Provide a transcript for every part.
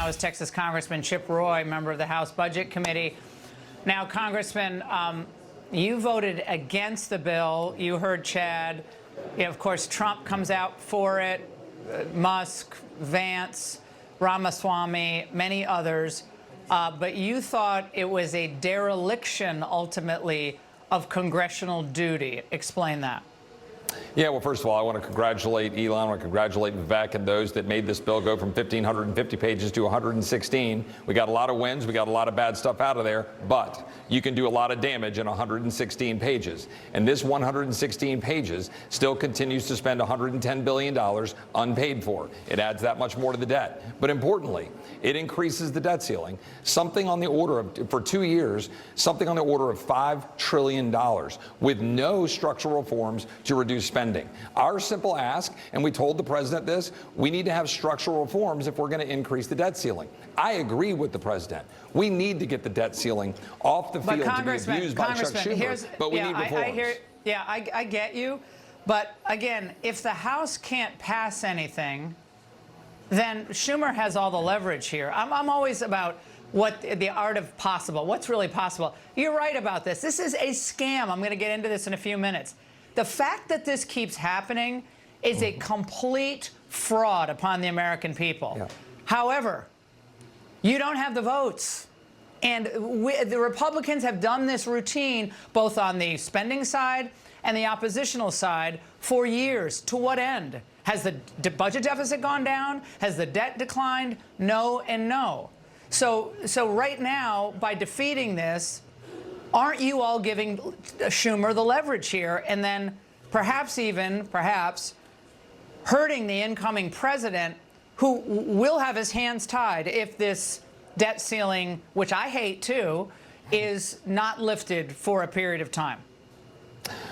now is Texas Congressman Chip Roy, member of the House Budget Committee. Now, Congressman, you voted against the bill. You heard Chad. Of course, Trump comes out for it, Musk, Vance, Ramaswamy, many others. But you thought it was a dereliction, ultimately, of congressional duty. Explain that. Yeah, well, first of all, I want to congratulate Elon. I want to congratulate Vivek and those that made this bill go from 1,550 pages to 116. We got a lot of wins. We got a lot of bad stuff out of there. But you can do a lot of damage in 116 pages. And this 116 pages still continues to spend $110 billion unpaid for. It adds that much more to the debt. But importantly, it increases the debt ceiling, something on the order of, for 2 years, something on the order of $5 trillion with no structural reforms to reduce spending. Our simple ask, and we told the president this, we need to have structural reforms if we're going to increase the debt ceiling. I agree with the president. We need to get the debt ceiling off the field to be abused by Chuck Schumer, but we need reforms. I get you. But again, if the House can't pass anything, then Schumer has all the leverage here. I'm always about what the art of possible, what's really possible. You're right about this. This is a scam. I'm going to get into this in a few minutes. The fact that this keeps happening is a complete fraud upon the American people. Yeah. However, you don't have the votes. And the Republicans have done this routine both on the spending side and the oppositional side for years. To what end? Has the budget deficit gone down? Has the debt declined? No and no. So right now, by defeating this, aren't you all giving Schumer the leverage here, and then perhaps hurting the incoming president, who will have his hands tied if this debt ceiling, which I hate too, is not lifted for a period of time?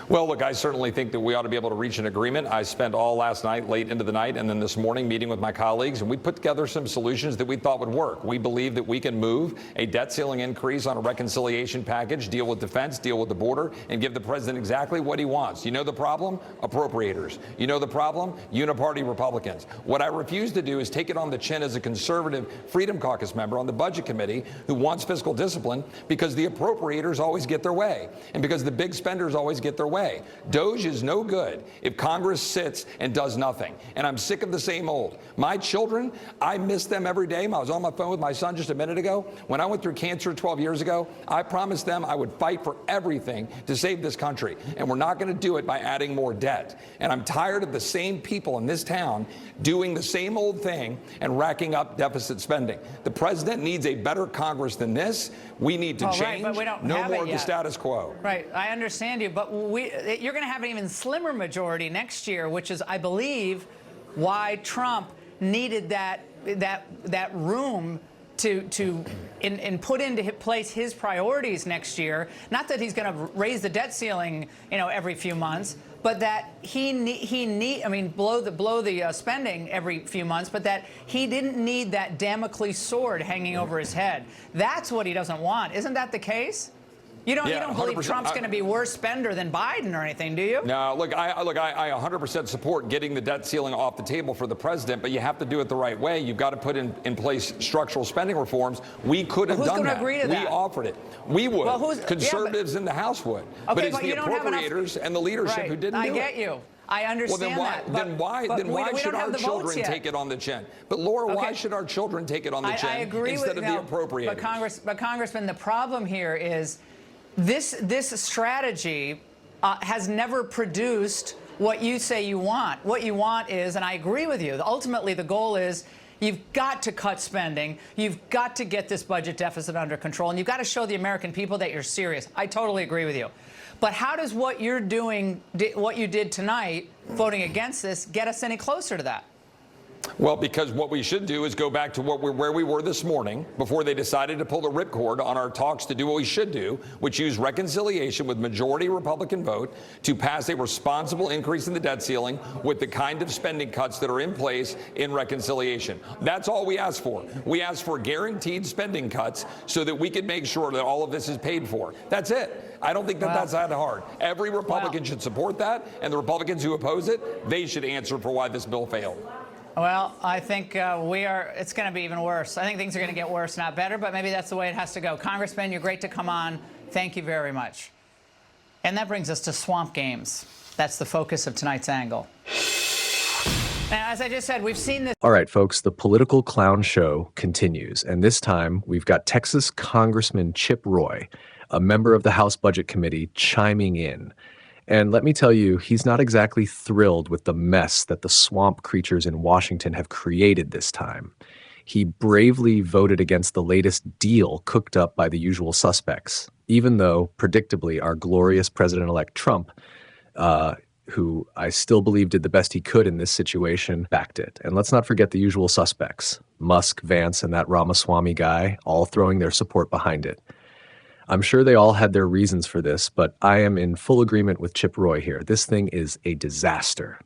Well, look, I certainly think that we ought to be able to reach an agreement. I spent all last night, late into the night, and then this morning meeting with my colleagues, and we put together some solutions that we thought would work. We believe that we can move a debt ceiling increase on a reconciliation package, deal with defense, deal with the border, and give the president exactly what he wants. You know the problem? Appropriators. You know the problem? Uniparty Republicans. What I refuse to do is take it on the chin as a conservative Freedom Caucus member on the Budget Committee who wants fiscal discipline, because the appropriators always get their way, and because the big spenders always get their way. DOGE is no good if Congress sits and does nothing. And I'm sick of the same old. My children, I miss them every day. I was on my phone with my son just a minute ago. When I went through cancer 12 years ago, I promised them I would fight for everything to save this country. And we're not going to do it by adding more debt. And I'm tired of the same people in this town doing the same old thing and racking up deficit spending. The president needs a better Congress than this. We need to change. Right, but we don't no have more it of the yet. status quo. Right. I understand you, but you're going to have an even slimmer majority next year, which is, I believe, why Trump needed that room to put into place his priorities next year. Not that he's going to raise the debt ceiling, every few months, but that blow the spending every few months, but that he didn't need that Damocles sword hanging over his head. That's what he doesn't want. Isn't that the case? You don't believe Trump's going to be worse spender than Biden or anything, do you? No, look, I 100% support getting the debt ceiling off the table for the president, but you have to do it the right way. You've got to put in place structural spending reforms. We could have done that. Agree to that? We offered it. We would. Well, conservatives in the House would. Okay, but it's the appropriators and the leadership who didn't do it. I get you. I understand that. Then why should our children take it on the chin? But Laura, why should our children take it on the chin instead of the appropriators? But Congressman, the problem here is this strategy has never produced what you say you want. What you want is, and I agree with you, ultimately the goal is you've got to cut spending, you've got to get this budget deficit under control, and you've got to show the American people that you're serious. I totally agree with you. But how does what you're doing, what you did tonight, voting against this, get us any closer to that? Well, because what we should do is go back to where we were this morning before they decided to pull the ripcord on our talks to do what we should do, which use reconciliation with majority Republican vote to pass a responsible increase in the debt ceiling with the kind of spending cuts that are in place in reconciliation. That's all we ask for. We ask for guaranteed spending cuts so that we can make sure that all of this is paid for. That's it. I don't think that's that hard. Every Republican should support that, and the Republicans who oppose it, they should answer for why this bill failed. Well, I think it's going to be even worse. I think things are going to get worse, not better, but maybe that's the way it has to go. Congressman, you're great to come on. Thank you very much. And that brings us to swamp games. That's the focus of tonight's angle. Now, as I just said, we've seen this. All right, folks, the political clown show continues. And this time, we've got Texas Congressman Chip Roy, a member of the House Budget Committee, chiming in. And let me tell you, he's not exactly thrilled with the mess that the swamp creatures in Washington have created this time. He bravely voted against the latest deal cooked up by the usual suspects, even though, predictably, our glorious President-elect Trump, who I still believe did the best he could in this situation, backed it. And let's not forget the usual suspects, Musk, Vance, and that Ramaswamy guy, all throwing their support behind it. I'm sure they all had their reasons for this, but I am in full agreement with Chip Roy here. This thing is a disaster.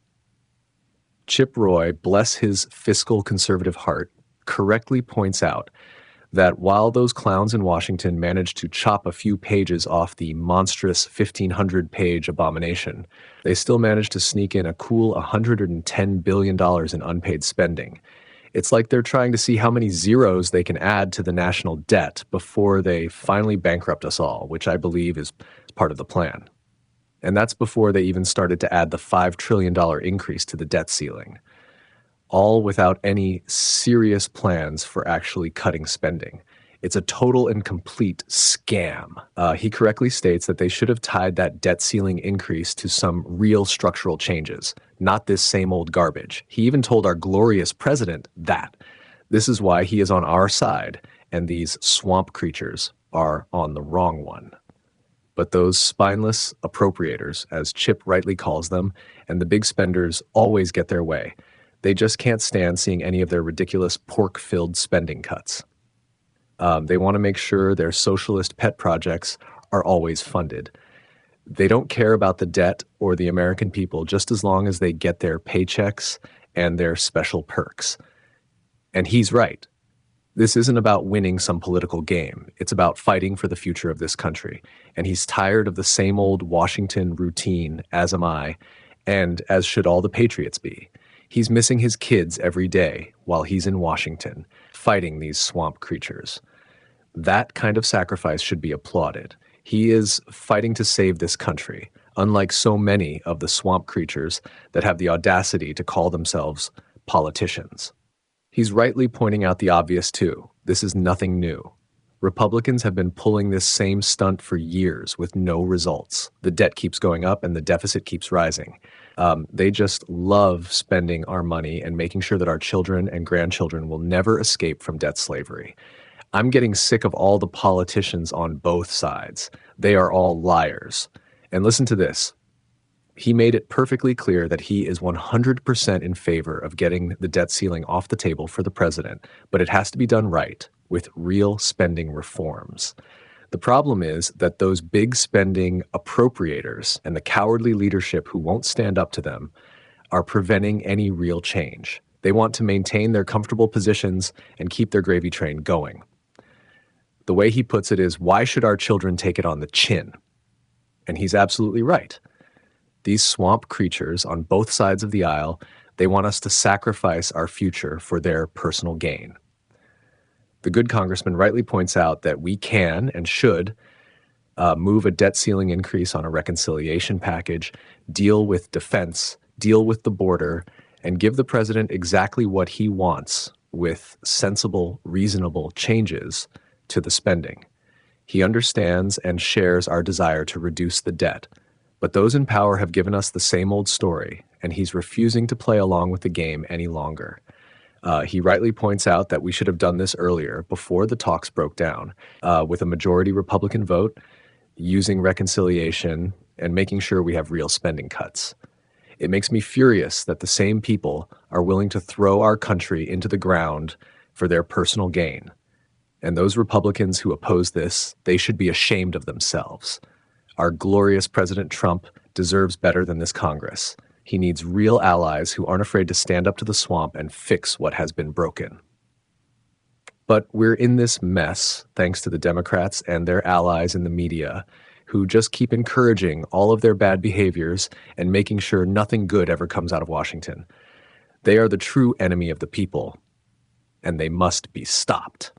Chip Roy, bless his fiscal conservative heart, correctly points out that while those clowns in Washington managed to chop a few pages off the monstrous 1,500-page abomination, they still managed to sneak in a cool $110 billion in unpaid spending. It's like they're trying to see how many zeros they can add to the national debt before they finally bankrupt us all, which I believe is part of the plan. And that's before they even started to add the $5 trillion increase to the debt ceiling, all without any serious plans for actually cutting spending. It's a total and complete scam. He correctly states that they should have tied that debt ceiling increase to some real structural changes, not this same old garbage. He even told our glorious president that. This is why he is on our side, and these swamp creatures are on the wrong one. But those spineless appropriators, as Chip rightly calls them, and the big spenders always get their way. They just can't stand seeing any of their ridiculous pork-filled spending cuts. They want to make sure their socialist pet projects are always funded. They don't care about the debt or the American people just as long as they get their paychecks and their special perks. And he's right. This isn't about winning some political game. It's about fighting for the future of this country. And he's tired of the same old Washington routine, as am I, and as should all the patriots be. He's missing his kids every day while he's in Washington, fighting these swamp creatures. That kind of sacrifice should be applauded. He is fighting to save this country, unlike so many of the swamp creatures that have the audacity to call themselves politicians. He's rightly pointing out the obvious, too. This is nothing new. Republicans have been pulling this same stunt for years with no results. The debt keeps going up and the deficit keeps rising. They just love spending our money and making sure that our children and grandchildren will never escape from debt slavery. I'm getting sick of all the politicians on both sides. They are all liars. And listen to this. He made it perfectly clear that he is 100% in favor of getting the debt ceiling off the table for the president, but it has to be done right, with real spending reforms. The problem is that those big spending appropriators and the cowardly leadership who won't stand up to them are preventing any real change. They want to maintain their comfortable positions and keep their gravy train going. The way he puts it is, why should our children take it on the chin? And he's absolutely right. These swamp creatures on both sides of the aisle, they want us to sacrifice our future for their personal gain. The good congressman rightly points out that we can and should move a debt ceiling increase on a reconciliation package, deal with defense, deal with the border, and give the president exactly what he wants with sensible, reasonable changes to the spending. He understands and shares our desire to reduce the debt. But those in power have given us the same old story, and he's refusing to play along with the game any longer. He rightly points out that we should have done this earlier, before the talks broke down, with a majority Republican vote, using reconciliation, and making sure we have real spending cuts. It makes me furious that the same people are willing to throw our country into the ground for their personal gain. And those Republicans who oppose this, they should be ashamed of themselves. Our glorious President Trump deserves better than this Congress. He needs real allies who aren't afraid to stand up to the swamp and fix what has been broken. But we're in this mess thanks to the Democrats and their allies in the media, who just keep encouraging all of their bad behaviors and making sure nothing good ever comes out of Washington. They are the true enemy of the people, and they must be stopped.